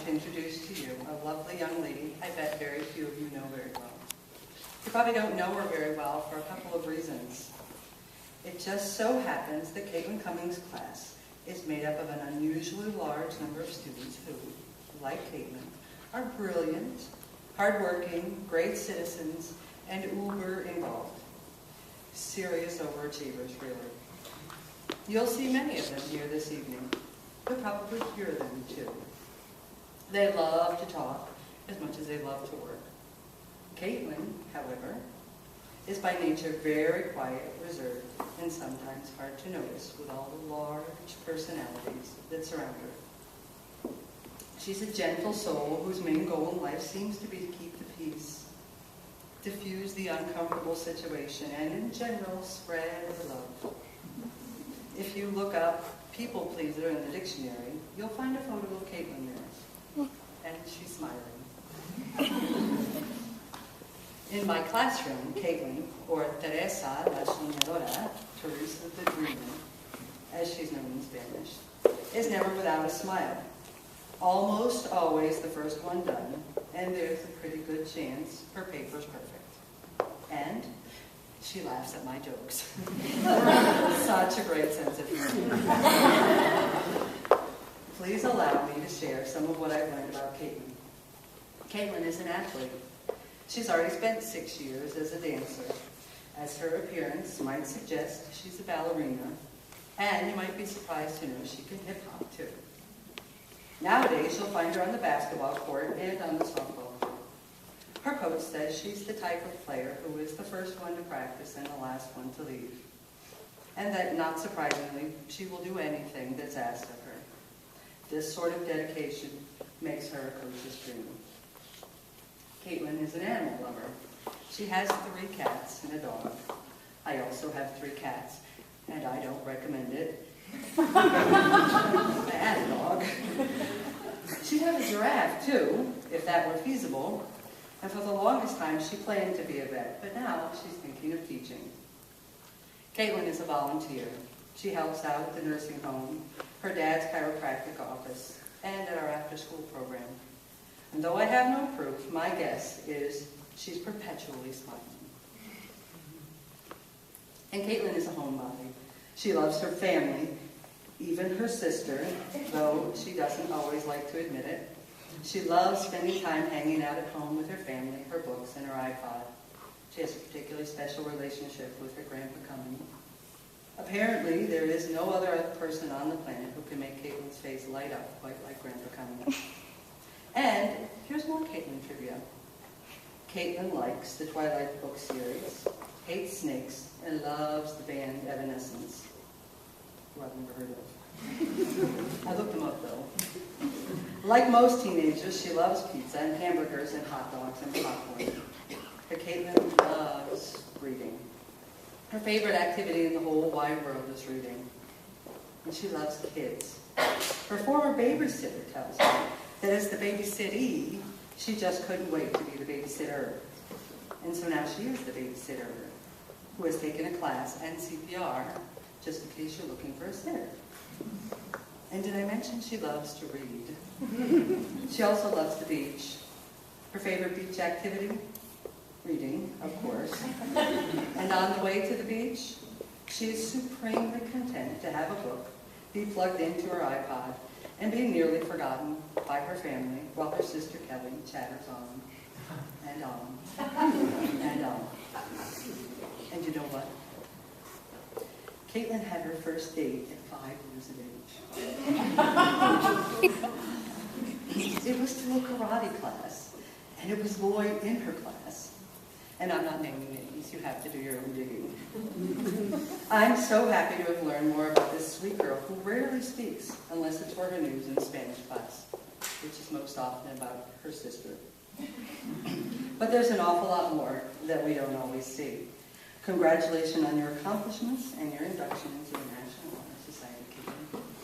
to introduce to you a lovely young lady I bet very few of you know very well. You probably don't know her very well for a couple of reasons. It just so happens that Kaitlyns Cummings' class is made up of an unusually large number of students who, like Kaitlyns, are brilliant, hardworking, great citizens, and uber involved. Serious overachievers, really. You'll see many of them here this evening. You'll probably hear them too. They love to talk as much as they love to work. Kaitlyns, however, is by nature very quiet, reserved, and sometimes hard to notice with all the large personalities that surround her. She's a gentle soul whose main goal in life seems to be to keep the peace, diffuse the uncomfortable situation, and in general, spread the love. If you look up people pleaser in the dictionary, you'll find a photo of Kaitlyns there, and she's smiling. In my classroom, Kaitlyns, or Teresa la Soñadora, Teresa the Dreamer, as she's known in Spanish, is never without a smile. Almost always the first one done, and there's a pretty good chance her paper's perfect. And she laughs at my jokes. Such a great sense of humor. Please allow me to share some of what I've learned about Kaitlyns. Kaitlyns is an athlete. She's already spent 6 years as a dancer. As her appearance might suggest, she's a ballerina, and you might be surprised to know she can hip hop too. Nowadays, you'll find her on the basketball court and on the softball court. Her coach says she's the type of player who is the first one to practice and the last one to leave. And that, not surprisingly, she will do anything that's asked of her. This sort of dedication makes her a coach's dream. Kaitlyns is an animal lover. She has 3 cats and a dog. I also have 3 cats, and I don't recommend it. I had a dog. She'd have a giraffe, too, if that were feasible. And for the longest time, she planned to be a vet, but now she's thinking of teaching. Kaitlyns is a volunteer. She helps out at the nursing home, her dad's chiropractic office, and at our after-school program. And though I have no proof, my guess is she's perpetually smiling. And Kaitlyns is a homebody. She loves her family, even her sister, though she doesn't always like to admit it. She loves spending time hanging out at home with her family, her books, and her iPod. She has a particularly special relationship with her Grandpa Cummings. Apparently, there is no other person on the planet who can make Kaitlyns' face light up quite like Grandpa Cummings. And here's more Kaitlyns trivia. Kaitlyns likes the Twilight book series, hates snakes, and loves the band Evanescence, who I've never heard of. I looked them up, though. Like most teenagers, she loves pizza and hamburgers and hot dogs and popcorn. But Kaitlyns loves reading. Her favorite activity in the whole wide world is reading. And she loves kids. Her former babysitter tells me that as the babysittee, she just couldn't wait to be the babysitter. And so now she is the babysitter, who has taken a class and CPR, just in case you're looking for a sitter. And did I mention she loves to read? She also loves the beach. Her favorite beach activity? Reading, of course. And on the way to the beach, she is supremely content to have a book be plugged into her iPod and be nearly forgotten by her family while her sister Kelly chatters on and on and on. And you know what? Kaitlyns had her first date at 5 years of age. It was to a karate class, and it was Lloyd in her class. And I'm not naming names, you have to do your own digging. I'm so happy to have learned more about this sweet girl who rarely speaks unless it's for her news in Spanish class, which is most often about her sister. But there's an awful lot more that we don't always see. Congratulations on your accomplishments and your induction into the National Honor Society, Kaitlyns.